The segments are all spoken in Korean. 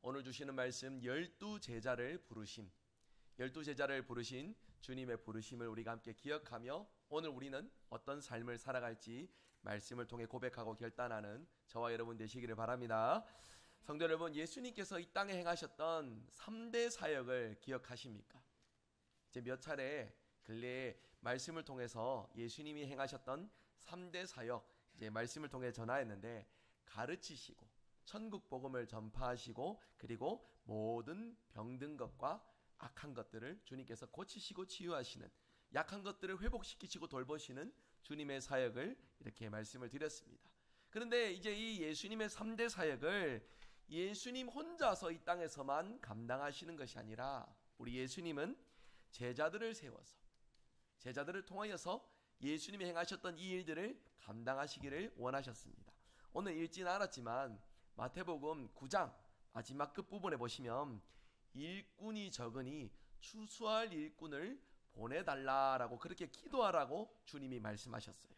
오늘 주시는 말씀 12제자를 부르심, 12제자를 부르신 주님의 부르심을 우리가 함께 기억하며 오늘 우리는 어떤 삶을 살아갈지 말씀을 통해 고백하고 결단하는 저와 여러분 되시기를 바랍니다. 성도 여러분, 예수님께서 이 땅에 행하셨던 3대 사역을 기억하십니까? 이제 몇 차례 근래에 말씀을 통해서 예수님이 행하셨던 3대 사역 이제 말씀을 통해 전하였는데, 가르치시고 천국 복음을 전파하시고 그리고 모든 병든 것과 악한 것들을 주님께서 고치시고 치유하시는, 약한 것들을 회복시키시고 돌보시는 주님의 사역을 이렇게 말씀을 드렸습니다. 그런데 이제 이 예수님의 3대 사역을 예수님 혼자서 이 땅에서만 감당하시는 것이 아니라 우리 예수님은 제자들을 세워서 제자들을 통하여서 예수님이 행하셨던 이 일들을 감당하시기를 원하셨습니다. 오늘 읽지는 않았지만 마태복음 9장 마지막 끝부분에 보시면 일꾼이 적으니 추수할 일꾼을 보내달라라고 그렇게 기도하라고 주님이 말씀하셨어요.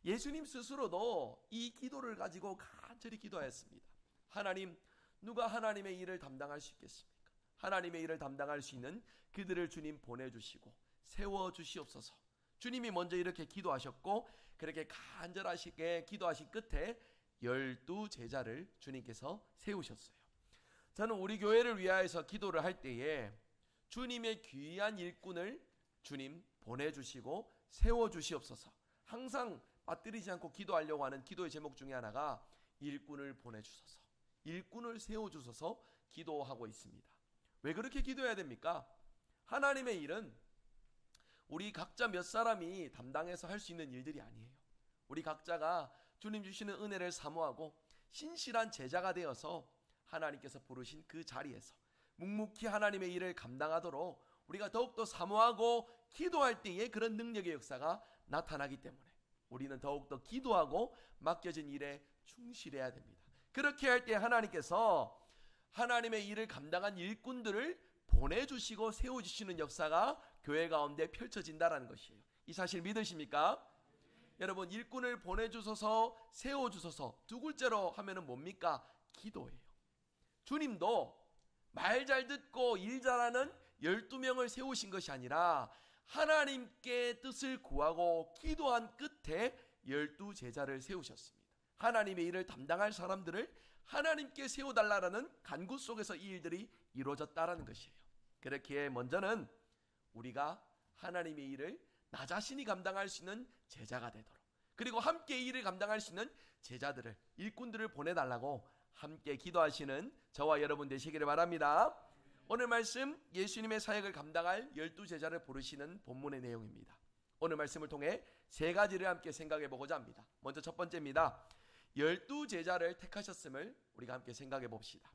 예수님 스스로도 이 기도를 가지고 간절히 기도하였습니다. 하나님, 누가 하나님의 일을 담당할 수 있겠습니까? 하나님의 일을 담당할 수 있는 그들을 주님 보내주시고 세워주시옵소서. 주님이 먼저 이렇게 기도하셨고, 그렇게 간절하시게 기도하신 끝에 12제자를 주님께서 세우셨어요. 저는 우리 교회를 위하여서 기도를 할 때에 주님의 귀한 일꾼을 주님 보내주시고 세워주시옵소서, 항상 빠뜨리지 않고 기도하려고 하는 기도의 제목 중에 하나가 일꾼을 보내주소서, 일꾼을 세워주소서 기도하고 있습니다. 왜 그렇게 기도해야 됩니까? 하나님의 일은 우리 각자 몇 사람이 담당해서 할 수 있는 일들이 아니에요. 우리 각자가 주님 주시는 은혜를 사모하고 신실한 제자가 되어서 하나님께서 부르신 그 자리에서 묵묵히 하나님의 일을 감당하도록 우리가 더욱더 사모하고 기도할 때에 그런 능력의 역사가 나타나기 때문에 우리는 더욱더 기도하고 맡겨진 일에 충실해야 됩니다. 그렇게 할 때 하나님께서 하나님의 일을 감당한 일꾼들을 보내주시고 세워주시는 역사가 교회 가운데 펼쳐진다는 것이에요. 이 사실 믿으십니까? 여러분, 일꾼을 보내주소서 세워주소서 두 글자로 하면은 뭡니까? 기도예요. 주님도 말 잘 듣고 일 잘하는 12명을 세우신 것이 아니라 하나님께 뜻을 구하고 기도한 끝에 12제자를 세우셨습니다. 하나님의 일을 담당할 사람들을 하나님께 세워달라는 간구 속에서 이 일들이 이루어졌다라는 것이에요. 그렇기에 먼저는 우리가 하나님의 일을 나 자신이 감당할 수 있는 제자가 되도록, 그리고 함께 이 일을 감당할 수 있는 제자들을, 일꾼들을 보내달라고 함께 기도하시는 저와 여러분 되시기를 바랍니다. 오늘 말씀 예수님의 사역을 감당할 12제자를 부르시는 본문의 내용입니다. 오늘 말씀을 통해 세 가지를 함께 생각해 보고자 합니다. 먼저 첫 번째입니다. 12제자를 택하셨음을 우리가 함께 생각해 봅시다.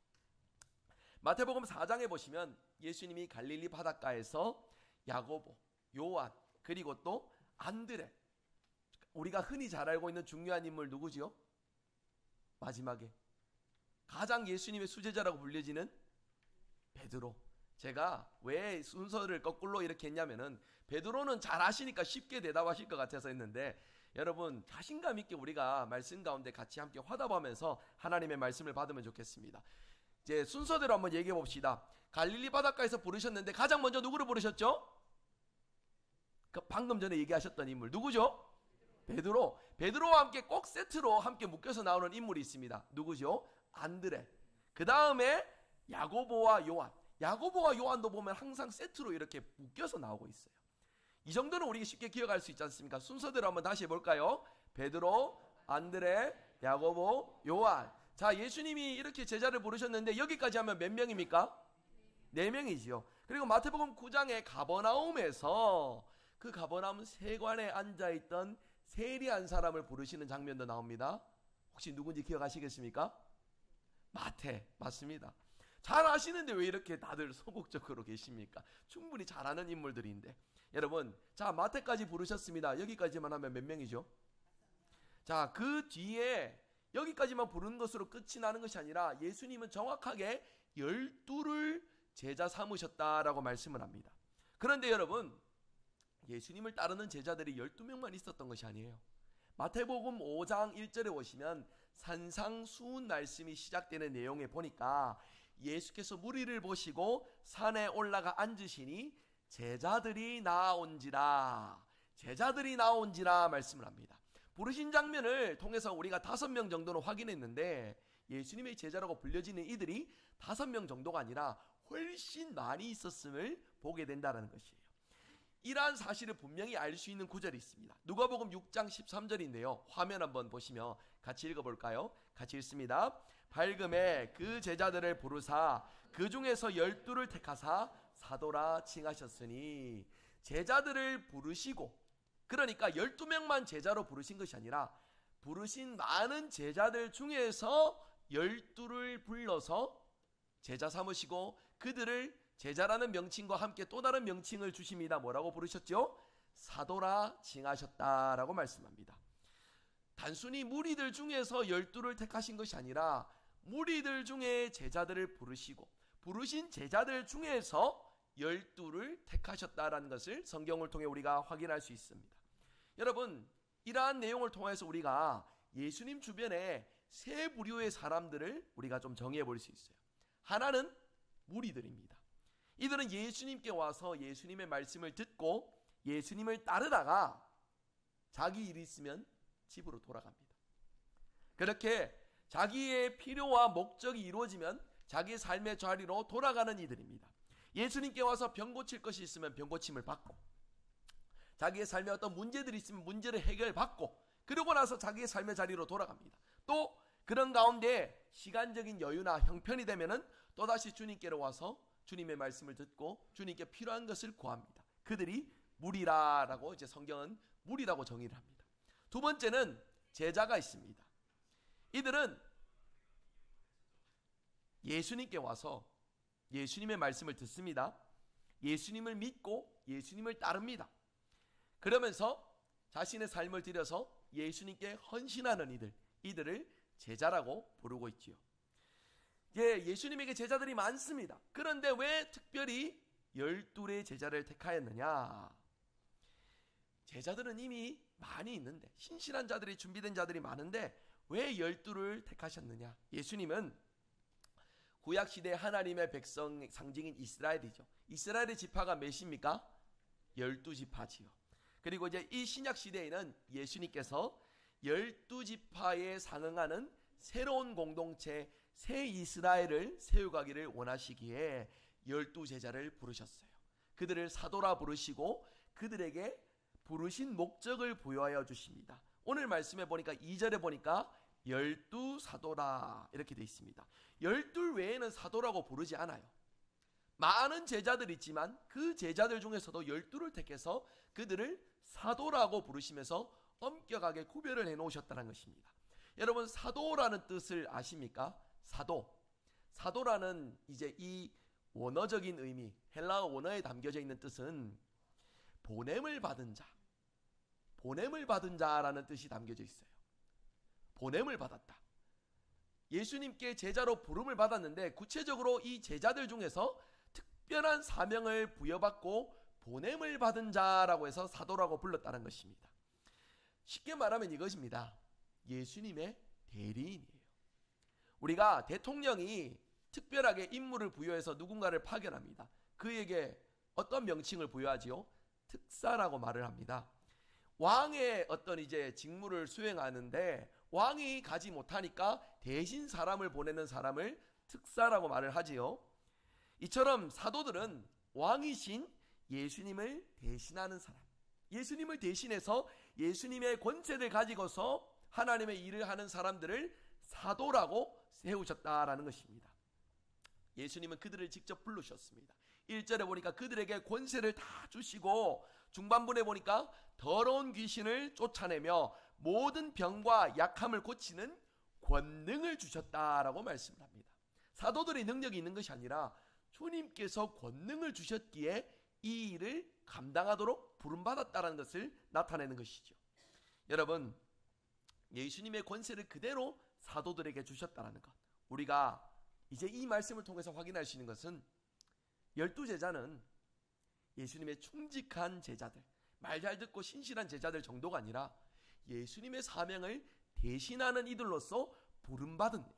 마태복음 4장에 보시면 예수님이 갈릴리 바닷가에서 야고보, 요한, 그리고 또 안드레, 우리가 흔히 잘 알고 있는 중요한 인물 누구지요? 마지막에 가장 예수님의 수제자라고 불려지는 베드로. 제가 왜 순서를 거꾸로 이렇게 했냐면은 베드로는 잘 아시니까 쉽게 대답하실 것 같아서 했는데, 여러분 자신감 있게 우리가 말씀 가운데 같이 함께 화답하면서 하나님의 말씀을 받으면 좋겠습니다. 이제 순서대로 한번 얘기해 봅시다. 갈릴리 바닷가에서 부르셨는데 가장 먼저 누구를 부르셨죠? 그 방금 전에 얘기하셨던 인물 누구죠? 베드로. 베드로와 함께 꼭 세트로 함께 묶여서 나오는 인물이 있습니다. 누구죠? 안드레. 그 다음에 야고보와 요한. 야고보와 요한도 보면 항상 세트로 이렇게 묶여서 나오고 있어요. 이 정도는 우리가 쉽게 기억할 수 있지 않습니까? 순서대로 한번 다시 해볼까요? 베드로, 안드레, 야고보, 요한. 자, 예수님이 이렇게 제자를 부르셨는데 여기까지 하면 몇 명입니까? 4명이지요. 그리고 마태복음 9장의 가버나움에서 그 가버나움 세관에 앉아있던 세리한 사람을 부르시는 장면도 나옵니다. 혹시 누군지 기억하시겠습니까? 마태, 맞습니다. 잘 아시는데 왜 이렇게 다들 소극적으로 계십니까? 충분히 잘 아는 인물들인데. 여러분, 자, 마태까지 부르셨습니다. 여기까지만 하면 몇 명이죠? 자, 그 뒤에 여기까지만 부르는 것으로 끝이 나는 것이 아니라 예수님은 정확하게 12를 제자 삼으셨다라고 말씀을 합니다. 그런데 여러분, 예수님을 따르는 제자들이 12명만 있었던 것이 아니에요. 마태복음 5장 1절에 보시면 산상수훈 말씀이 시작되는 내용에 보니까 예수께서 무리를 보시고 산에 올라가 앉으시니 제자들이 나온지라 말씀을 합니다. 부르신 장면을 통해서 우리가 5명 정도는 확인했는데 예수님의 제자라고 불려지는 이들이 5명 정도가 아니라 훨씬 많이 있었음을 보게 된다는 것이에요. 이러한 사실을 분명히 알 수 있는 구절이 있습니다. 누가복음 6장 13절인데요. 화면 한번 보시면 같이 읽어볼까요? 같이 읽습니다. 밝음에 그 제자들을 부르사 그 중에서 12를 택하사 사도라 칭하셨으니, 제자들을 부르시고, 그러니까 12명만 제자로 부르신 것이 아니라 부르신 많은 제자들 중에서 12를 불러서 제자 삼으시고 그들을 제자라는 명칭과 함께 또 다른 명칭을 주십니다. 뭐라고 부르셨죠? 사도라 칭하셨다라고 말씀합니다. 단순히 무리들 중에서 12를 택하신 것이 아니라 무리들 중에 제자들을 부르시고 부르신 제자들 중에서 12를 택하셨다라는 것을 성경을 통해 우리가 확인할 수 있습니다. 여러분, 이러한 내용을 통해서 우리가 예수님 주변에 세 부류의 사람들을 우리가 좀 정의해 볼 수 있어요. 하나는 무리들입니다. 이들은 예수님께 와서 예수님의 말씀을 듣고 예수님을 따르다가 자기 일이 있으면 집으로 돌아갑니다. 그렇게 자기의 필요와 목적이 이루어지면 자기의 삶의 자리로 돌아가는 이들입니다. 예수님께 와서 병 고칠 것이 있으면 병 고침을 받고, 자기의 삶에 어떤 문제들이 있으면 문제를 해결받고, 그러고 나서 자기의 삶의 자리로 돌아갑니다. 또 그런 가운데 시간적인 여유나 형편이 되면은 또다시 주님께로 와서 주님의 말씀을 듣고 주님께 필요한 것을 구합니다. 그들이 무리라라고 이제 성경은 무리라고 정의를 합니다. 두 번째는 제자가 있습니다. 이들은 예수님께 와서 예수님의 말씀을 듣습니다. 예수님을 믿고 예수님을 따릅니다. 그러면서 자신의 삶을 들여서 예수님께 헌신하는 이들을 제자라고 부르고 있지요. 예수님에게 제자들이 많습니다. 그런데 왜 특별히 12의 제자를 택하였느냐? 제자들은 이미 많이 있는데, 신실한 자들이, 준비된 자들이 많은데 왜 12를 택하셨느냐? 예수님은 구약시대 하나님의 백성 상징인 이스라엘이죠. 이스라엘의 지파가 몇입니까? 12지파지요. 그리고 이제 이 신약시대에는 예수님께서 12지파에 상응하는 새로운 공동체 새 이스라엘을 세워가기를 원하시기에 12제자를 부르셨어요. 그들을 사도라 부르시고 그들에게 부르신 목적을 부여하여 주십니다. 오늘 말씀에 보니까 2절에 보니까 12사도라 이렇게 되어 있습니다. 12 외에는 사도라고 부르지 않아요. 많은 제자들이 있지만 그 제자들 중에서도 12를 택해서 그들을 사도라고 부르시면서 엄격하게 구별을 해놓으셨다는 것입니다. 여러분, 사도라는 뜻을 아십니까? 사도라는 이제 이 원어적인 의미, 헬라어 원어에 담겨져 있는 뜻은 보냄을 받은 자라는 뜻이 담겨져 있어요. 보냄을 받았다. 예수님께 제자로 부름을 받았는데 구체적으로 이 제자들 중에서 특별한 사명을 부여받고 보냄을 받은 자라고 해서 사도라고 불렀다는 것입니다. 쉽게 말하면 이것입니다. 예수님의 대리인이에요. 우리가 대통령이 특별하게 임무를 부여해서 누군가를 파견합니다. 그에게 어떤 명칭을 부여하지요? 특사라고 말을 합니다. 왕의 어떤 이제 직무를 수행하는데 왕이 가지 못하니까 대신 사람을 보내는 사람을 특사라고 말을 하지요. 이처럼 사도들은 왕이신 예수님을 대신하는 사람, 예수님을 대신해서 예수님의 권세를 가지고서 하나님의 일을 하는 사람들을 사도라고 세우셨다라는 것입니다. 예수님은 그들을 직접 부르셨습니다. 1절에 보니까 그들에게 권세를 다 주시고, 중반부에 보니까 더러운 귀신을 쫓아내며 모든 병과 약함을 고치는 권능을 주셨다라고 말씀을 합니다. 사도들의 능력이 있는 것이 아니라 주님께서 권능을 주셨기에 이 일을 감당하도록 부름받았다는 것을 나타내는 것이죠. 여러분, 예수님의 권세를 그대로 사도들에게 주셨다는 것, 우리가 이제 이 말씀을 통해서 확인할 수 있는 것은 12제자는 예수님의 충직한 제자들, 말 잘 듣고 신실한 제자들 정도가 아니라 예수님의 사명을 대신하는 이들로서 부름받은 이들,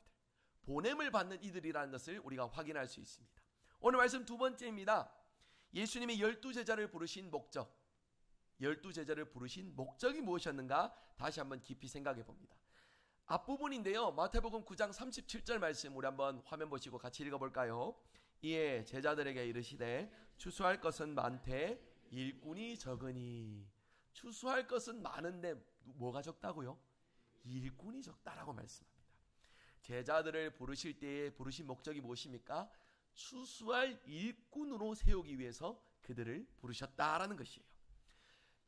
보냄을 받는 이들이라는 것을 우리가 확인할 수 있습니다. 오늘 말씀 두 번째입니다. 예수님이 12제자를 부르신 목적, 12제자를 부르신 목적이 무엇이었는가 다시 한번 깊이 생각해 봅니다. 앞부분인데요, 마태복음 9장 37절 말씀 우리 한번 화면 보시고 같이 읽어볼까요? 이에 제자들에게 이르시되 추수할 것은 많되 일꾼이 적으니. 추수할 것은 많은데 뭐가 적다고요? 일꾼이 적다라고 말씀합니다. 제자들을 부르실 때에 부르신 목적이 무엇입니까? 추수할 일꾼으로 세우기 위해서 그들을 부르셨다라는 것이에요.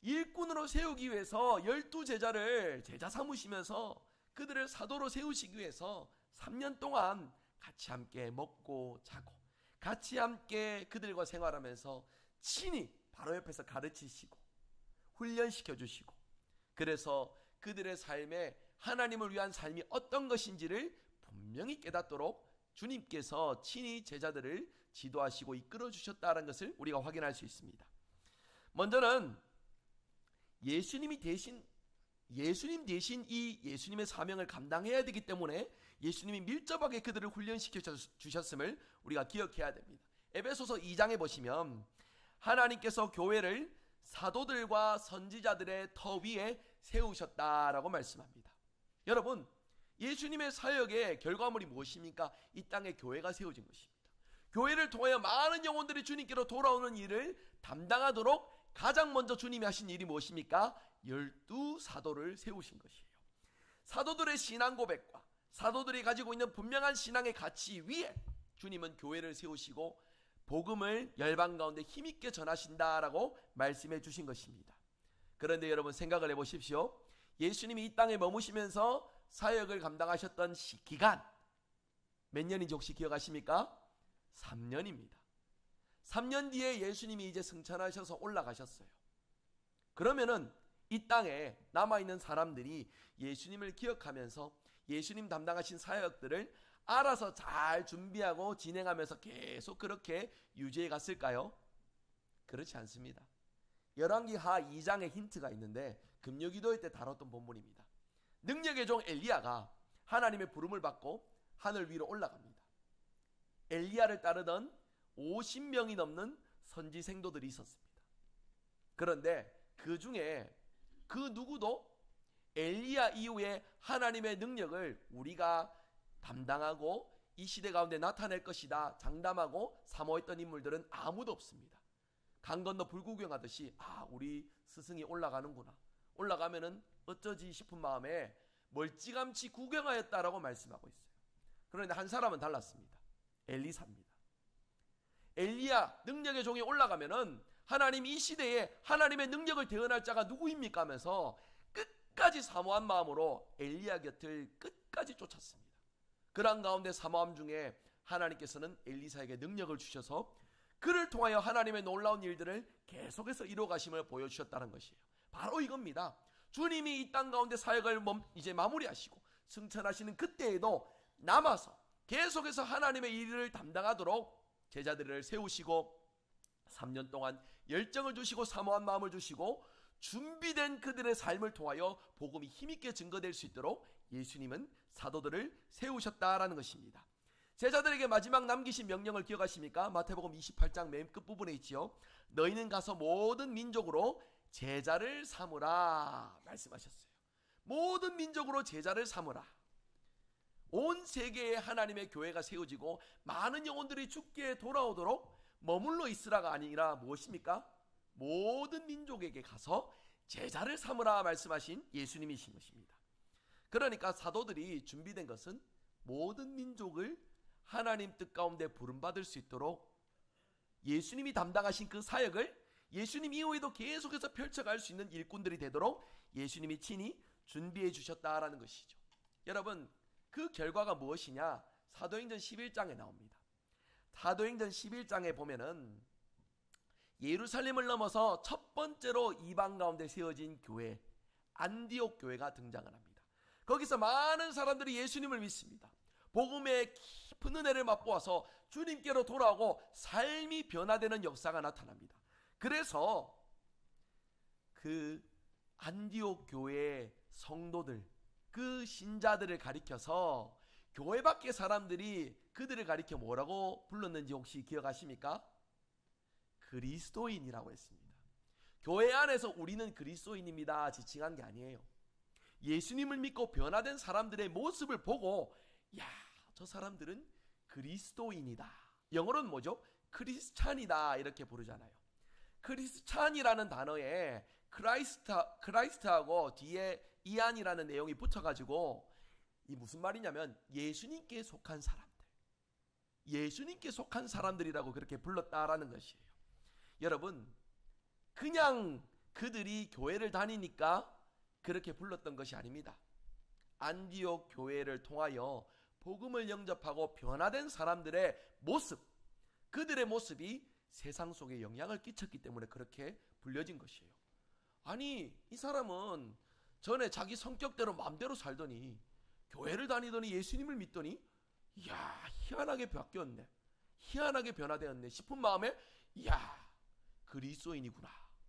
일꾼으로 세우기 위해서 12제자를 제자 삼으시면서 그들을 사도로 세우시기 위해서 3년 동안 같이 함께 먹고 자고 같이 함께 그들과 생활하면서 친히 바로 옆에서 가르치시고 훈련시켜 주시고, 그래서 그들의 삶에 하나님을 위한 삶이 어떤 것인지를 분명히 깨닫도록 주님께서 친히 제자들을 지도하시고 이끌어 주셨다는 것을 우리가 확인할 수 있습니다. 먼저는 예수님 대신 이 예수님의 사명을 감당해야 되기 때문에 예수님이 밀접하게 그들을 훈련시켜 주셨음을 우리가 기억해야 됩니다. 에베소서 2장에 보시면 하나님께서 교회를 사도들과 선지자들의 터 위에 세우셨다라고 말씀합니다. 여러분, 예수님의 사역의 결과물이 무엇입니까? 이 땅에 교회가 세워진 것입니다. 교회를 통하여 많은 영혼들이 주님께로 돌아오는 일을 담당하도록 가장 먼저 주님이 하신 일이 무엇입니까? 12사도를 세우신 것이에요. 사도들의 신앙 고백과 사도들이 가지고 있는 분명한 신앙의 가치 위에 주님은 교회를 세우시고 복음을 열방 가운데 힘있게 전하신다라고 말씀해 주신 것입니다. 그런데 여러분 생각을 해보십시오. 예수님이 이 땅에 머무시면서 사역을 감당하셨던 기간 몇 년인지 혹시 기억하십니까? 3년입니다. 3년 뒤에 예수님이 이제 승천하셔서 올라가셨어요. 그러면은 이 땅에 남아있는 사람들이 예수님을 기억하면서 예수님 담당하신 사역들을 알아서 잘 준비하고 진행하면서 계속 그렇게 유지해 갔을까요? 그렇지 않습니다. 열왕기하 2장의 힌트가 있는데 금요기도회 때 다뤘던 본문입니다. 능력의 종 엘리야가 하나님의 부름을 받고 하늘 위로 올라갑니다. 엘리야를 따르던 50명이 넘는 선지 생도들이 있었습니다. 그런데 그 중에 그 누구도 엘리야 이후에 하나님의 능력을 우리가 담당하고 이 시대 가운데 나타낼 것이다 장담하고 사모했던 인물들은 아무도 없습니다. 강 건너 불구경하듯이 우리 스승이 올라가는구나, 올라가면은 어쩌지 싶은 마음에 멀찌감치 구경하였다라고 말씀하고 있어요. 그런데 한 사람은 달랐습니다. 엘리사입니다. 엘리야 능력의 종이 올라가면은 하나님 이 시대에 하나님의 능력을 대언할 자가 누구입니까 하면서 끝까지 사모한 마음으로 엘리야 곁을 끝까지 쫓았습니다. 그런 가운데 사모함 중에 하나님께서는 엘리사에게 능력을 주셔서 그를 통하여 하나님의 놀라운 일들을 계속해서 이루어 가심을 보여주셨다는 것이에요. 바로 이겁니다. 주님이 이 땅 가운데 사역을 이제 마무리하시고 승천하시는 그때에도 남아서 계속해서 하나님의 일을 담당하도록 제자들을 세우시고 3년 동안 열정을 주시고 사모한 마음을 주시고 준비된 그들의 삶을 통하여 복음이 힘있게 증거될 수 있도록 예수님은 사도들을 세우셨다라는 것입니다. 제자들에게 마지막 남기신 명령을 기억하십니까? 마태복음 28장 맨 끝부분에 있지요. 너희는 가서 모든 민족으로 제자를 삼으라 말씀하셨어요. 모든 민족으로 제자를 삼으라. 온 세계에 하나님의 교회가 세워지고 많은 영혼들이 주께 돌아오도록 머물러 있으라가 아니라 무엇입니까? 모든 민족에게 가서 제자를 삼으라 말씀하신 예수님이신 것입니다. 그러니까 사도들이 준비된 것은 모든 민족을 하나님 뜻 가운데 부름받을 수 있도록 예수님이 담당하신 그 사역을 예수님 이후에도 계속해서 펼쳐갈 수 있는 일꾼들이 되도록 예수님이 친히 준비해 주셨다라는 것이죠. 여러분, 그 결과가 무엇이냐? 사도행전 11장에 나옵니다. 사도행전 11장에 보면은 예루살렘을 넘어서 첫 번째로 이방 가운데 세워진 교회 안디옥 교회가 등장을 합니다. 거기서 많은 사람들이 예수님을 믿습니다. 복음의 깊은 은혜를 맛보아서 주님께로 돌아오고 삶이 변화되는 역사가 나타납니다. 그래서 그 안디옥 교회의 성도들, 그 신자들을 가리켜서 교회 밖의 사람들이 그들을 가리켜 뭐라고 불렀는지 혹시 기억하십니까? 그리스도인이라고 했습니다. 교회 안에서 우리는 그리스도인입니다 지칭한 게 아니에요. 예수님을 믿고 변화된 사람들의 모습을 보고 야, 저 사람들은 그리스도인이다. 영어로는 뭐죠? 크리스찬이다 이렇게 부르잖아요. 크리스찬이라는 단어에 크라이스트하고 뒤에 이안이라는 내용이 붙어가지고 이 무슨 말이냐면 예수님께 속한 사람들, 예수님께 속한 사람들이라고 그렇게 불렀다라는 것이에요. 여러분, 그냥 그들이 교회를 다니니까 그렇게 불렀던 것이 아닙니다. 안디옥 교회를 통하여 복음을 영접하고 변화된 사람들의 모습, 그들의 모습이 세상 속에 영향을 끼쳤기 때문에 그렇게 불려진 것이에요. 아니, 이 사람은 전에 자기 성격대로 마음대로 살더니 교회를 다니더니 예수님을 믿더니 이야, 희한하게 바뀌었네, 희한하게 변화되었네 싶은 마음에 이야, 그리스도인이구나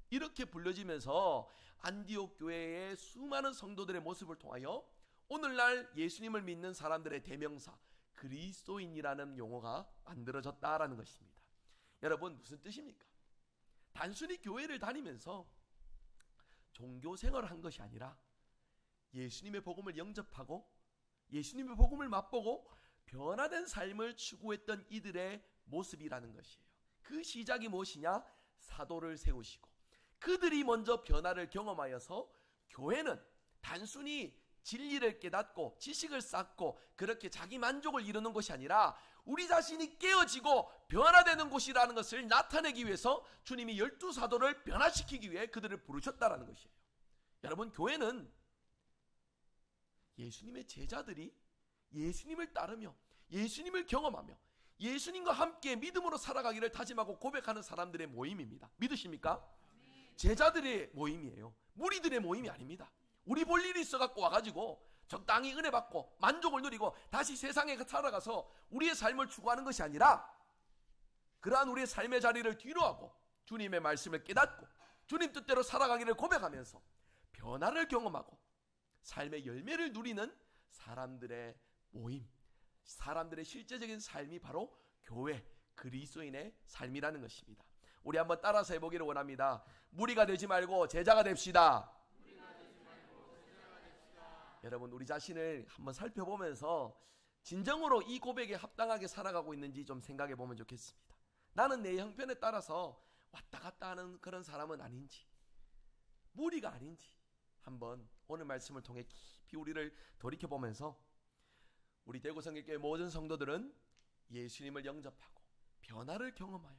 이렇게 불려지면서 안디옥 교회의 수많은 성도들의 모습을 통하여 오늘날 예수님을 믿는 사람들의 대명사 그리스도인이라는 용어가 만들어졌다라는 것입니다. 여러분, 무슨 뜻입니까? 단순히 교회를 다니면서 종교 생활을 한 것이 아니라 예수님의 복음을 영접하고 예수님의 복음을 맛보고 변화된 삶을 추구했던 이들의 모습이라는 것이에요. 그 시작이 무엇이냐? 사도를 세우시고 그들이 먼저 변화를 경험하여서 교회는 단순히 진리를 깨닫고 지식을 쌓고 그렇게 자기 만족을 이루는 것이 아니라 우리 자신이 깨어지고 변화되는 곳이라는 것을 나타내기 위해서 주님이 12사도를 변화시키기 위해 그들을 부르셨다는 것이에요. 여러분, 교회는 예수님의 제자들이 예수님을 따르며 예수님을 경험하며 예수님과 함께 믿음으로 살아가기를 다짐하고 고백하는 사람들의 모임입니다. 믿으십니까? 제자들의 모임이에요. 무리들의 모임이 아닙니다. 우리 볼 일이 있어갖고 와가지고 적당히 은혜 받고 만족을 누리고 다시 세상에 살아가서 우리의 삶을 추구하는 것이 아니라 그러한 우리의 삶의 자리를 뒤로하고 주님의 말씀을 깨닫고 주님 뜻대로 살아가기를 고백하면서 변화를 경험하고 삶의 열매를 누리는 사람들의 모임, 사람들의 실제적인 삶이 바로 교회, 그리스도인의 삶이라는 것입니다. 우리 한번 따라서 해보기를 원합니다. 무리가 되지 말고 제자가 됩시다. 여러분, 우리 자신을 한번 살펴보면서 진정으로 이 고백에 합당하게 살아가고 있는지 좀 생각해 보면 좋겠습니다. 나는 내 형편에 따라서 왔다 갔다 하는 그런 사람은 아닌지, 무리가 아닌지 한번 오늘 말씀을 통해 깊이 우리를 돌이켜보면서 우리 대구성결교회 모든 성도들은 예수님을 영접하고 변화를 경험하여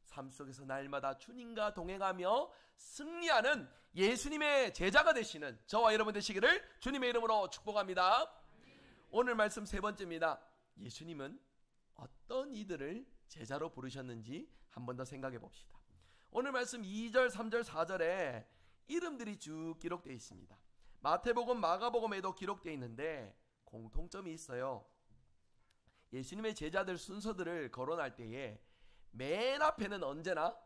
삶 속에서 날마다 주님과 동행하며 승리하는 예수님의 제자가 되시는 저와 여러분 되시기를 주님의 이름으로 축복합니다. 오늘 말씀 세 번째입니다. 예수님은 어떤 이들을 제자로 부르셨는지 한 번 더 생각해 봅시다. 오늘 말씀 2절, 3절, 4절에 이름들이 쭉 기록되어 있습니다. 마태복음, 마가복음에도 기록되어 있는데 공통점이 있어요. 예수님의 제자들 순서들을 거론할 때에 맨 앞에는 언제나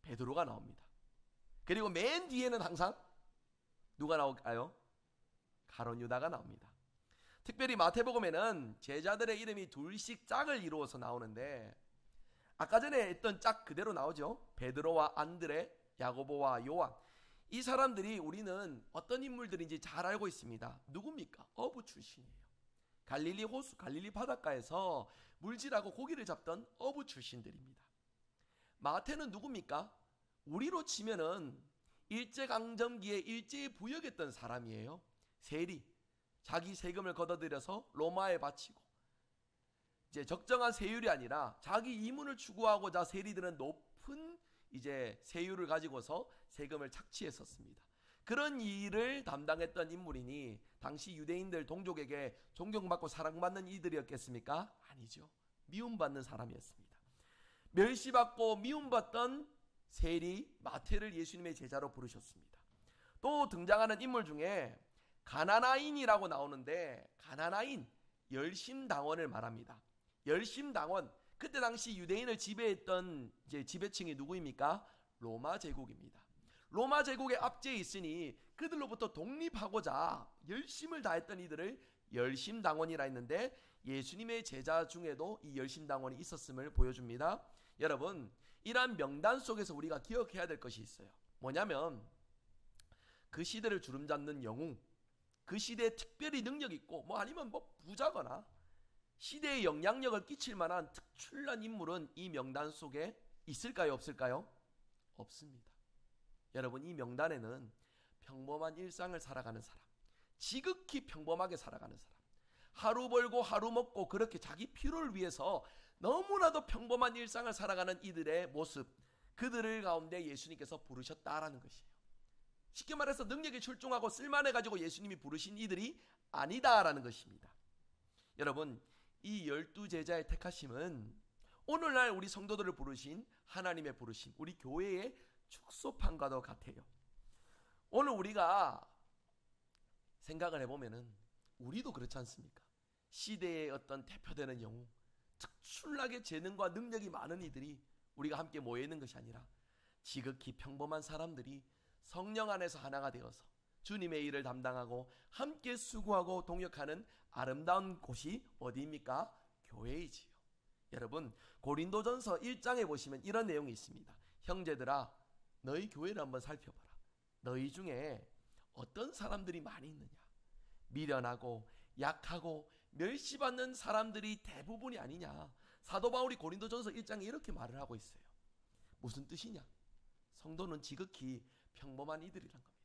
베드로가 나옵니다. 그리고 맨 뒤에는 항상 누가 나올까요? 가룟 유다가 나옵니다. 특별히 마태복음에는 제자들의 이름이 둘씩 짝을 이루어서 나오는데 아까 전에 했던 짝 그대로 나오죠. 베드로와 안드레, 야고보와 요한. 이 사람들이 우리는 어떤 인물들인지 잘 알고 있습니다. 누굽니까? 어부 출신이에요. 갈릴리 호수, 갈릴리 바닷가에서 물질하고 고기를 잡던 어부 출신들입니다. 마태는 누굽니까? 우리로 치면은 일제강점기에 일제에 부역했던 사람이에요. 세리, 자기 세금을 걷어들여서 로마에 바치고 이제 적정한 세율이 아니라 자기 이문을 추구하고자 세리들은 높은 이제 세율을 가지고서 세금을 착취했었습니다. 그런 일을 담당했던 인물이니 당시 유대인들 동족에게 존경받고 사랑받는 이들이었겠습니까? 아니죠. 미움받는 사람이었습니다. 멸시받고 미움받던 세리 마태를 예수님의 제자로 부르셨습니다. 또 등장하는 인물 중에 가나나인이라고 나오는데 가나나인, 열심당원을 말합니다. 열심당원, 그때 당시 유대인을 지배했던 이제 지배층이 누구입니까? 로마 제국입니다. 로마 제국의 압제에 있으니 그들로부터 독립하고자 열심을 다했던 이들을 열심당원이라 했는데 예수님의 제자 중에도 이 열심당원이 있었음을 보여줍니다. 여러분, 이러한 명단 속에서 우리가 기억해야 될 것이 있어요. 뭐냐면 그 시대를 주름잡는 영웅, 그 시대에 특별히 능력 있고 아니면 부자거나 시대에 영향력을 끼칠 만한 특출난 인물은 이 명단 속에 있을까요? 없을까요? 없습니다. 여러분, 이 명단에는 평범한 일상을 살아가는 사람, 지극히 평범하게 살아가는 사람, 하루 벌고 하루 먹고 그렇게 자기 필요를 위해서 너무나도 평범한 일상을 살아가는 이들의 모습, 그들을 가운데 예수님께서 부르셨다라는 것이에요. 쉽게 말해서 능력이 출중하고 쓸만해가지고 예수님이 부르신 이들이 아니다라는 것입니다. 여러분, 이 12제자의 택하심은 오늘날 우리 성도들을 부르신 하나님의 부르심, 우리 교회의 축소판과도 같아요. 오늘 우리가 생각을 해보면은 우리도 그렇지 않습니까? 시대의 어떤 대표되는 영웅, 특출나게 재능과 능력이 많은 이들이 우리가 함께 모여 있는 것이 아니라 지극히 평범한 사람들이 성령 안에서 하나가 되어서 주님의 일을 담당하고 함께 수고하고 동역하는 아름다운 곳이 어디입니까? 교회이지요. 여러분, 고린도전서 1장에 보시면 이런 내용이 있습니다. 형제들아, 너희 교회를 한번 살펴봐라. 너희 중에 어떤 사람들이 많이 있느냐? 미련하고 약하고 멸시받는 사람들이 대부분이 아니냐? 사도 바울이 고린도전서 1장에 이렇게 말을 하고 있어요. 무슨 뜻이냐? 성도는 지극히 평범한 이들이란 겁니다.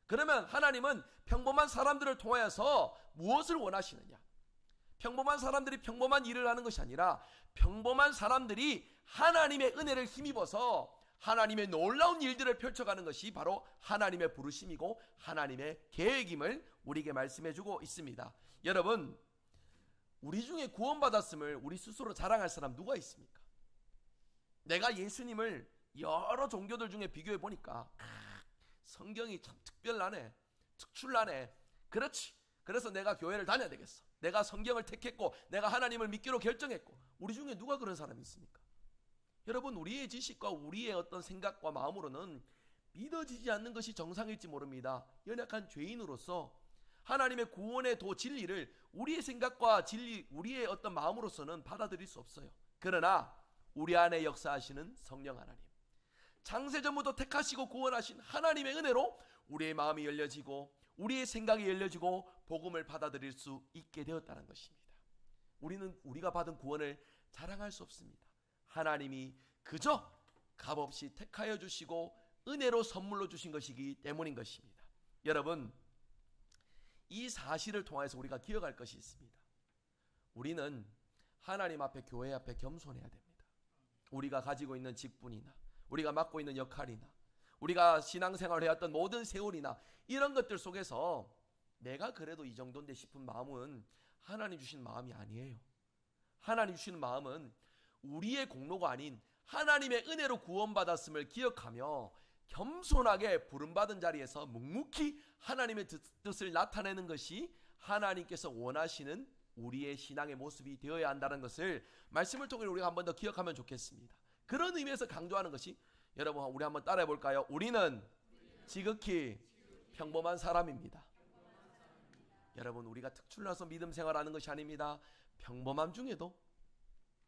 그러면 하나님은 평범한 사람들을 통하여서 무엇을 원하시느냐? 평범한 사람들이 평범한 일을 하는 것이 아니라 평범한 사람들이 하나님의 은혜를 힘입어서 하나님의 놀라운 일들을 펼쳐가는 것이 바로 하나님의 부르심이고 하나님의 계획임을 우리에게 말씀해주고 있습니다. 여러분, 우리 중에 구원받았음을 우리 스스로 자랑할 사람 누가 있습니까? 내가 예수님을 여러 종교들 중에 비교해 보니까 성경이 참 특별하네, 특출나네. 그렇지, 그래서 내가 교회를 다녀야 되겠어. 내가 성경을 택했고 내가 하나님을 믿기로 결정했고. 우리 중에 누가 그런 사람이 있습니까? 여러분, 우리의 지식과 우리의 어떤 생각과 마음으로는 믿어지지 않는 것이 정상일지 모릅니다. 연약한 죄인으로서 하나님의 구원의 진리를 우리의 생각과 진리, 우리의 어떤 마음으로서는 받아들일 수 없어요. 그러나 우리 안에 역사하시는 성령 하나님, 창세전부터 택하시고 구원하신 하나님의 은혜로 우리의 마음이 열려지고 우리의 생각이 열려지고 복음을 받아들일 수 있게 되었다는 것입니다. 우리가 받은 구원을 자랑할 수 없습니다. 하나님이 그저 값없이 택하여 주시고 은혜로 선물로 주신 것이기 때문인 것입니다. 여러분, 이 사실을 통해서 우리가 기억할 것이 있습니다. 우리는 하나님 앞에, 교회 앞에 겸손해야 됩니다. 우리가 가지고 있는 직분이나 우리가 맡고 있는 역할이나 우리가 신앙생활을 해왔던 모든 세월이나 이런 것들 속에서 내가 그래도 이 정도인데 싶은 마음은 하나님 주신 마음이 아니에요. 하나님 주시는 마음은 우리의 공로가 아닌 하나님의 은혜로 구원받았음을 기억하며 겸손하게 부름받은 자리에서 묵묵히 하나님의 뜻을 나타내는 것이 하나님께서 원하시는 우리의 신앙의 모습이 되어야 한다는 것을 말씀을 통해 우리가 한 번 더 기억하면 좋겠습니다. 그런 의미에서 강조하는 것이, 여러분 우리 한번 따라해 볼까요? 우리는 지극히 평범한 사람입니다. 여러분, 우리가 특출나서 믿음 생활하는 것이 아닙니다. 평범함 중에도,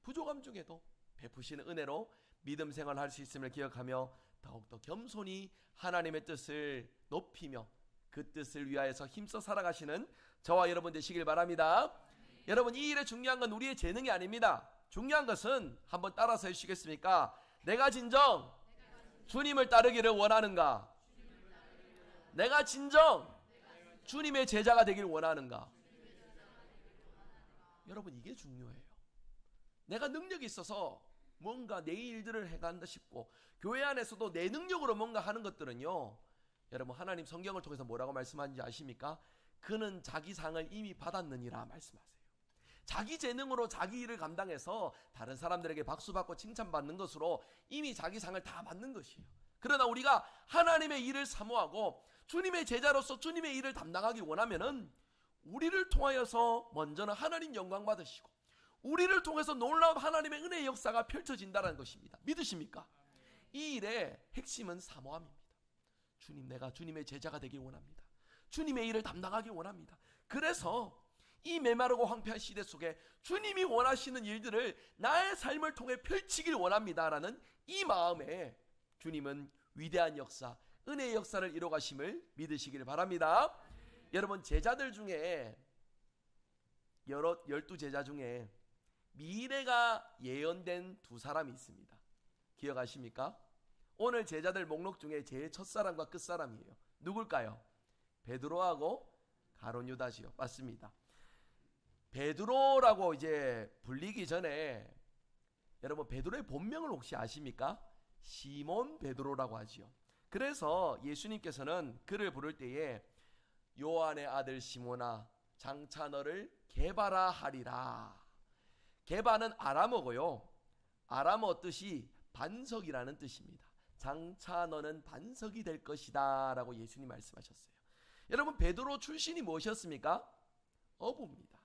부족함 중에도 베푸시는 은혜로 믿음 생활할 수 있음을 기억하며 더욱더 겸손히 하나님의 뜻을 높이며 그 뜻을 위하여서 힘써 살아가시는 저와 여러분 되시길 바랍니다. 여러분, 이 일에 중요한 건 우리의 재능이 아닙니다. 중요한 것은 한번 따라서 해주시겠습니까? 내가 진정 주님을 따르기를 원하는가? 내가 진정 주님의 제자가 되길 원하는가? 여러분, 이게 중요해요. 내가 능력이 있어서 뭔가 내 일들을 해간다 싶고 교회 안에서도 내 능력으로 뭔가 하는 것들은요, 여러분 하나님 성경을 통해서 뭐라고 말씀하는지 아십니까? 그는 자기 상을 이미 받았느니라 말씀하세요. 자기 재능으로 자기 일을 감당해서 다른 사람들에게 박수받고 칭찬받는 것으로 이미 자기 상을 다 받는 것이에요. 그러나 우리가 하나님의 일을 사모하고 주님의 제자로서 주님의 일을 담당하기 원하면은 우리를 통하여서 먼저는 하나님 영광 받으시고 우리를 통해서 놀라운 하나님의 은혜의 역사가 펼쳐진다는 것입니다. 믿으십니까? 이 일의 핵심은 사모함입니다. 주님, 내가 주님의 제자가 되길 원합니다. 주님의 일을 담당하길 원합니다. 그래서 이 메마르고 황폐한 시대 속에 주님이 원하시는 일들을 나의 삶을 통해 펼치길 원합니다라는 이 마음에 주님은 위대한 역사, 은혜의 역사를 이뤄가심을 믿으시길 바랍니다. 여러분, 제자들 중에 12제자 중에 미래가 예언된 두 사람이 있습니다. 기억하십니까? 오늘 제자들 목록 중에 제일 첫사람과 끝사람이에요. 누굴까요? 베드로하고 가룟 유다지요. 맞습니다. 베드로라고 이제 불리기 전에 여러분, 베드로의 본명을 혹시 아십니까? 시몬 베드로라고 하지요. 그래서 예수님께서는 그를 부를 때에 요한의 아들 시몬아, 장차 너를 게바라 하리라. 게바는 아람어고요. 아람어 뜻이 반석이라는 뜻입니다. 장차 너는 반석이 될 것이다 라고 예수님 말씀하셨어요. 여러분, 베드로 출신이 무엇이었습니까? 어부입니다.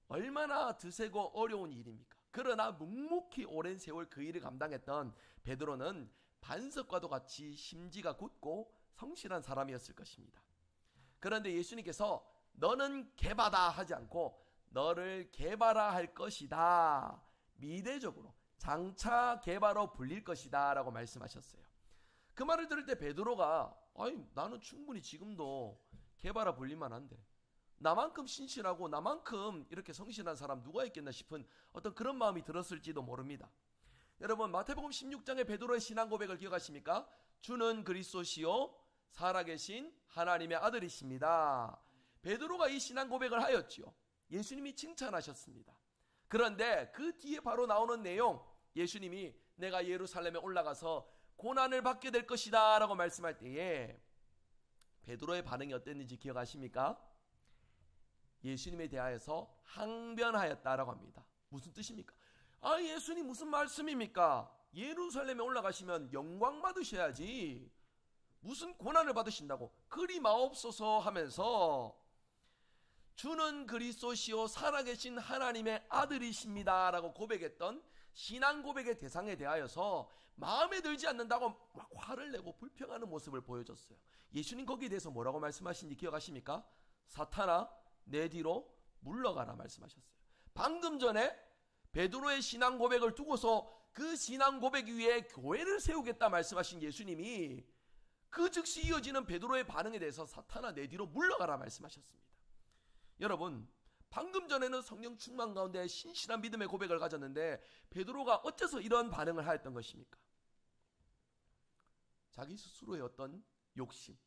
얼마나 드세고 어려운 일입니까? 그러나 묵묵히 오랜 세월 그 일을 감당했던 베드로는 반석과도 같이 심지가 굳고 성실한 사람이었을 것입니다. 그런데 예수님께서 너는 게바다 하지 않고 너를 게바라 할 것이다, 미래적으로 장차 게바로 불릴 것이다 라고 말씀하셨어요. 그 말을 들을 때 베드로가 나는 충분히 지금도 게바라 불릴만 한데 나만큼 신실하고 나만큼 이렇게 성실한 사람 누가 있겠나 싶은 어떤 그런 마음이 들었을지도 모릅니다. 여러분, 마태복음 16장의 베드로의 신앙 고백을 기억하십니까? 주는 그리스도시요 살아계신 하나님의 아들이십니다. 베드로가 이 신앙 고백을 하였지요. 예수님이 칭찬하셨습니다. 그런데 그 뒤에 바로 나오는 내용, 예수님이 내가 예루살렘에 올라가서 고난을 받게 될 것이다 라고 말씀할 때에 베드로의 반응이 어땠는지 기억하십니까? 예수님에 대하여서 항변하였다라고 합니다. 무슨 뜻입니까? 예수님 무슨 말씀입니까? 예루살렘에 올라가시면 영광 받으셔야지 무슨 고난을 받으신다고, 그리 마옵소서 하면서 주는 그리스도시요 살아계신 하나님의 아들이십니다 라고 고백했던 신앙 고백의 대상에 대하여서 마음에 들지 않는다고 막 화를 내고 불평하는 모습을 보여줬어요. 예수님 거기에 대해서 뭐라고 말씀하신지 기억하십니까? 사탄아 내 뒤로 물러가라 말씀하셨어요. 방금 전에 베드로의 신앙 고백을 두고서 그 신앙 고백 위에 교회를 세우겠다 말씀하신 예수님이 그 즉시 이어지는 베드로의 반응에 대해서 사탄아 내 뒤로 물러가라 말씀하셨습니다. 여러분, 방금 전에는 성령 충만 가운데 신실한 믿음의 고백을 가졌는데 베드로가 어째서 이런 반응을 하였던 것입니까? 자기 스스로의 어떤 욕심,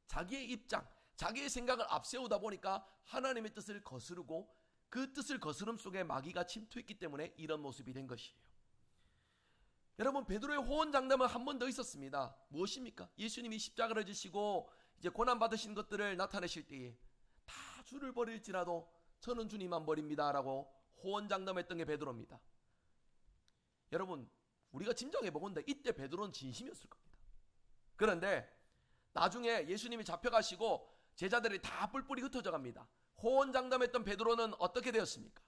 자기의 입장, 자기의 생각을 앞세우다 보니까 하나님의 뜻을 거스르고 그 뜻을 거스름 속에 마귀가 침투했기 때문에 이런 모습이 된 것이에요. 여러분, 베드로의 호언장담은 한 번 더 있었습니다. 무엇입니까? 예수님이 십자가를 지시고 이제 고난 받으신 것들을 나타내실 때에 다 주를 버릴지라도 저는 주님 안 버립니다 라고 호언장담했던 게 베드로입니다. 여러분, 우리가 짐작해 보건대 이때 베드로는 진심이었을 겁니다. 그런데 나중에 예수님이 잡혀가시고 제자들이 다 뿔뿔이 흩어져 갑니다. 호언장담했던 베드로는 어떻게 되었습니까?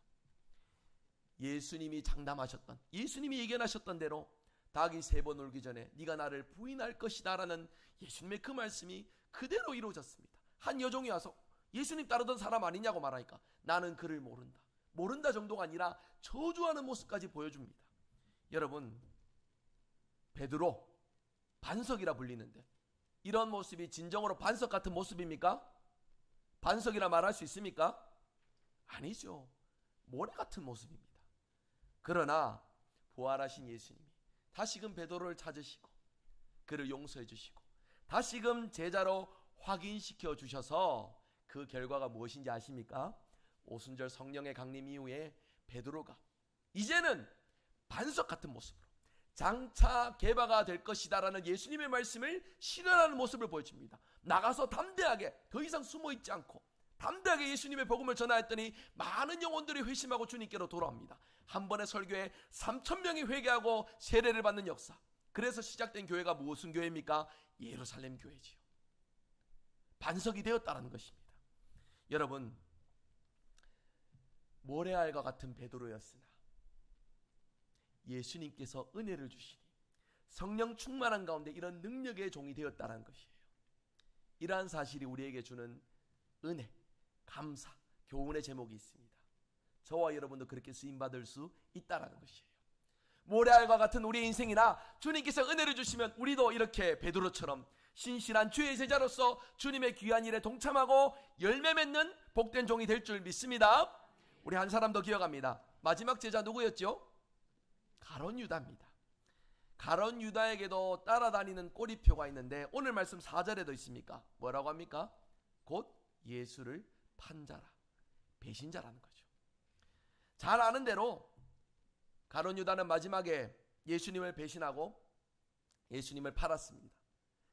예수님이 장담하셨던, 예수님이 예견하셨던 대로 닭이 3번 울기 전에 네가 나를 부인할 것이다 라는 예수님의 그 말씀이 그대로 이루어졌습니다. 한 여종이 와서 예수님 따르던 사람 아니냐고 말하니까 나는 그를 모른다. 모른다 정도가 아니라 저주하는 모습까지 보여줍니다. 여러분, 베드로 반석이라 불리는데 이런 모습이 진정으로 반석 같은 모습입니까? 반석이라 말할 수 있습니까? 아니죠. 모래 같은 모습입니다. 그러나 부활하신 예수님이 다시금 베드로를 찾으시고 그를 용서해 주시고 다시금 제자로 확인시켜 주셔서 그 결과가 무엇인지 아십니까? 오순절 성령의 강림 이후에 베드로가 이제는 반석 같은 모습으로 장차 게바가 될 것이다 라는 예수님의 말씀을 실현하는 모습을 보여줍니다. 나가서 담대하게 더 이상 숨어있지 않고 담대하게 예수님의 복음을 전하였더니 많은 영혼들이 회심하고 주님께로 돌아옵니다. 한 번의 설교에 3,000명이 회개하고 세례를 받는 역사. 그래서 시작된 교회가 무슨 교회입니까? 예루살렘 교회지요. 반석이 되었다는 것입니다. 여러분, 모래알과 같은 베드로였으나 예수님께서 은혜를 주시니 성령 충만한 가운데 이런 능력의 종이 되었다는 것이에요. 이러한 사실이 우리에게 주는 은혜, 감사, 교훈의 제목이 있습니다. 저와 여러분도 그렇게 쓰임받을 수 있다라는 것이에요. 모래알과 같은 우리의 인생이나 주님께서 은혜를 주시면 우리도 이렇게 베드로처럼 신실한 주의 제자로서 주님의 귀한 일에 동참하고 열매 맺는 복된 종이 될 줄 믿습니다. 우리 한 사람 더 기억합니다. 마지막 제자 누구였죠? 가룟 유다입니다. 가룟 유다에게도 따라다니는 꼬리표가 있는데 오늘 말씀 4절에도 있습니까? 뭐라고 합니까? 곧 예수를 판 자라, 배신자라는 거죠. 잘 아는 대로 가룟 유다는 마지막에 예수님을 배신하고 예수님을 팔았습니다.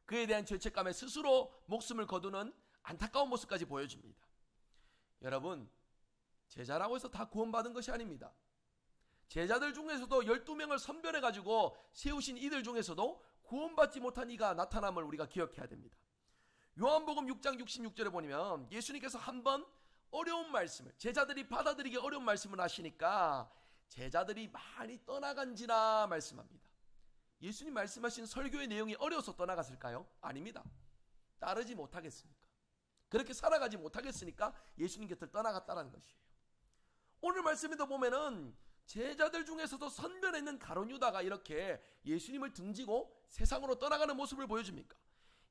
그에 대한 죄책감에 스스로 목숨을 거두는 안타까운 모습까지 보여줍니다. 여러분, 제자라고 해서 다 구원받은 것이 아닙니다. 제자들 중에서도 12명을 선별해가지고 세우신 이들 중에서도 구원받지 못한 이가 나타남을 우리가 기억해야 됩니다. 요한복음 6장 66절에 보면 예수님께서 한번 어려운 말씀을, 제자들이 받아들이기 어려운 말씀을 하시니까 제자들이 많이 떠나간지라 말씀합니다. 예수님 말씀하신 설교의 내용이 어려워서 떠나갔을까요? 아닙니다. 따르지 못하겠습니까? 그렇게 살아가지 못하겠으니까 예수님 곁을 떠나갔다는 것이에요. 오늘 말씀에도 보면은 제자들 중에서도 선별했는 가룟 유다가 이렇게 예수님을 등지고 세상으로 떠나가는 모습을 보여줍니까?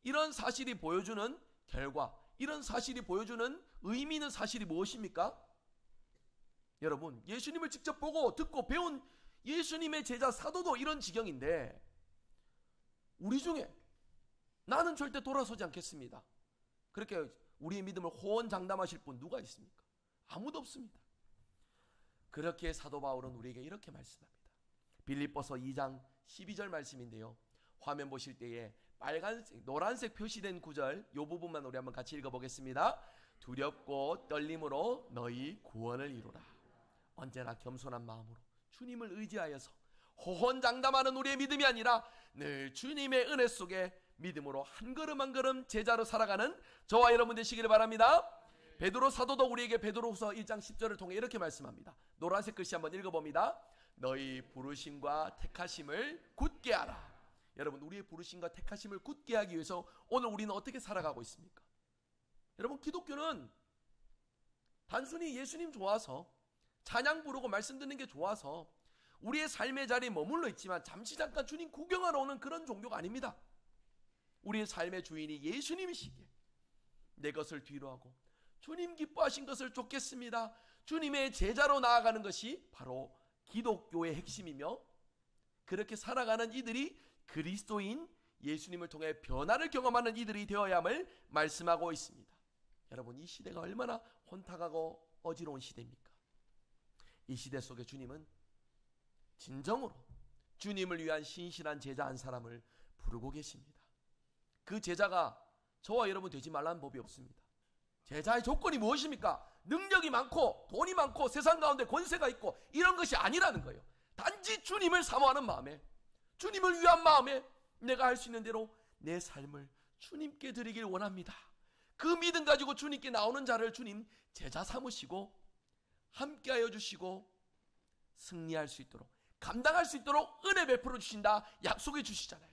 이런 사실이 보여주는 결과, 이런 사실이 보여주는 의미 있는 사실이 무엇입니까? 여러분, 예수님을 직접 보고 듣고 배운 예수님의 제자 사도도 이런 지경인데 우리 중에 나는 절대 돌아서지 않겠습니다, 그렇게 우리의 믿음을 호언장담하실 분 누가 있습니까? 아무도 없습니다. 그렇게 사도 바울은 우리에게 이렇게 말씀합니다. 빌립보서 2장 12절 말씀인데요, 화면 보실 때에 빨간색, 노란색 표시된 구절 이 부분만 우리 한번 같이 읽어보겠습니다. 두렵고 떨림으로 너희 구원을 이루라. 언제나 겸손한 마음으로 주님을 의지하여서 호언장담하는 우리의 믿음이 아니라 늘 주님의 은혜 속에 믿음으로 한 걸음 한 걸음 제자로 살아가는 저와 여러분 되시기를 바랍니다. 베드로 사도도 우리에게 베드로후서 1장 10절을 통해 이렇게 말씀합니다. 노란색 글씨 한번 읽어봅니다. 너희 부르심과 택하심을 굳게 하라. 여러분, 우리의 부르심과 택하심을 굳게 하기 위해서 오늘 우리는 어떻게 살아가고 있습니까? 여러분, 기독교는 단순히 예수님 좋아서 찬양 부르고 말씀 듣는 게 좋아서 우리의 삶의 자리에 머물러 있지만 잠시 잠깐 주님 구경하러 오는 그런 종교가 아닙니다. 우리의 삶의 주인이 예수님이시기에 내 것을 뒤로 하고 주님 기뻐하신 것을 쫓겠습니다, 주님의 제자로 나아가는 것이 바로 기독교의 핵심이며, 그렇게 살아가는 이들이 그리스도인 예수님을 통해 변화를 경험하는 이들이 되어야 함을 말씀하고 있습니다. 여러분, 이 시대가 얼마나 혼탁하고 어지러운 시대입니까? 이 시대 속에 주님은 진정으로 주님을 위한 신실한 제자 한 사람을 부르고 계십니다. 그 제자가 저와 여러분 되지 말라는 법이 없습니다. 제자의 조건이 무엇입니까? 능력이 많고 돈이 많고 세상 가운데 권세가 있고 이런 것이 아니라는 거예요. 단지 주님을 사모하는 마음에, 주님을 위한 마음에 내가 할 수 있는 대로 내 삶을 주님께 드리길 원합니다. 그 믿음 가지고 주님께 나오는 자를 주님 제자 삼으시고 함께하여 주시고 승리할 수 있도록, 감당할 수 있도록 은혜 베풀어 주신다 약속해 주시잖아요.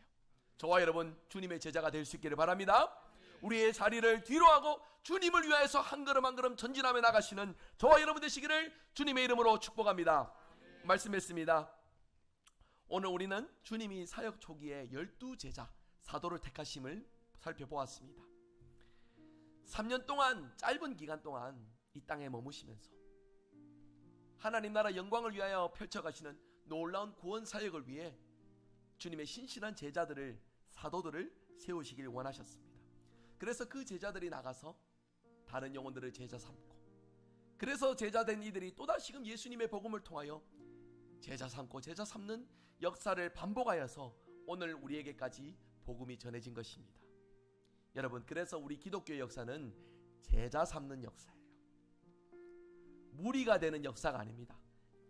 저와 여러분 주님의 제자가 될 수 있기를 바랍니다. 우리의 자리를 뒤로 하고 주님을 위하여서 한 걸음 한 걸음 전진하며 나가시는 저와 여러분 되시기를 주님의 이름으로 축복합니다. 말씀했습니다. 오늘 우리는 주님이 사역 초기에 12제자 사도를 택하심을 살펴보았습니다. 3년 동안, 짧은 기간 동안 이 땅에 머무시면서 하나님 나라 영광을 위하여 펼쳐가시는 놀라운 구원 사역을 위해 주님의 신실한 제자들을, 사도들을 세우시길 원하셨습니다. 그래서 그 제자들이 나가서 다른 영혼들을 제자 삼고, 그래서 제자된 이들이 또다시금 예수님의 복음을 통하여 제자 삼고 제자 삼는 역사를 반복하여서 오늘 우리에게까지 복음이 전해진 것입니다. 여러분, 그래서 우리 기독교의 역사는 제자 삼는 역사예요. 무리가 되는 역사가 아닙니다.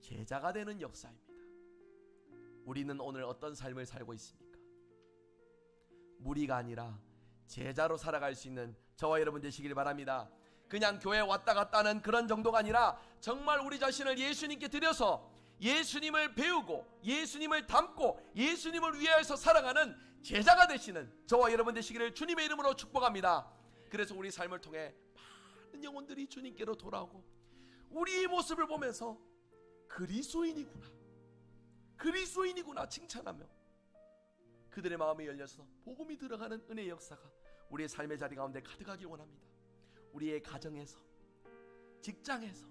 제자가 되는 역사입니다. 우리는 오늘 어떤 삶을 살고 있습니까? 무리가 아니라 제자로 살아갈 수 있는 저와 여러분 되시길 바랍니다. 그냥 교회 왔다 갔다 하는 그런 정도가 아니라 정말 우리 자신을 예수님께 드려서 예수님을 배우고 예수님을 닮고 예수님을 위하여서 살아가는 제자가 되시는 저와 여러분 되시기를 주님의 이름으로 축복합니다. 그래서 우리 삶을 통해 많은 영혼들이 주님께로 돌아오고 우리의 모습을 보면서 그리스도인이구나 칭찬하며 그들의 마음이 열려서 복음이 들어가는 은혜의 역사가 우리의 삶의 자리 가운데 가득하길 원합니다. 우리의 가정에서, 직장에서,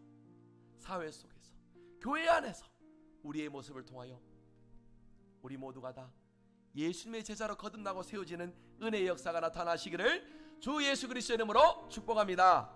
사회 속에서, 교회 안에서 우리의 모습을 통하여 우리 모두가 다 예수님의 제자로 거듭나고 세워지는 은혜의 역사가 나타나시기를 주 예수 그리스도의 이름으로 축복합니다.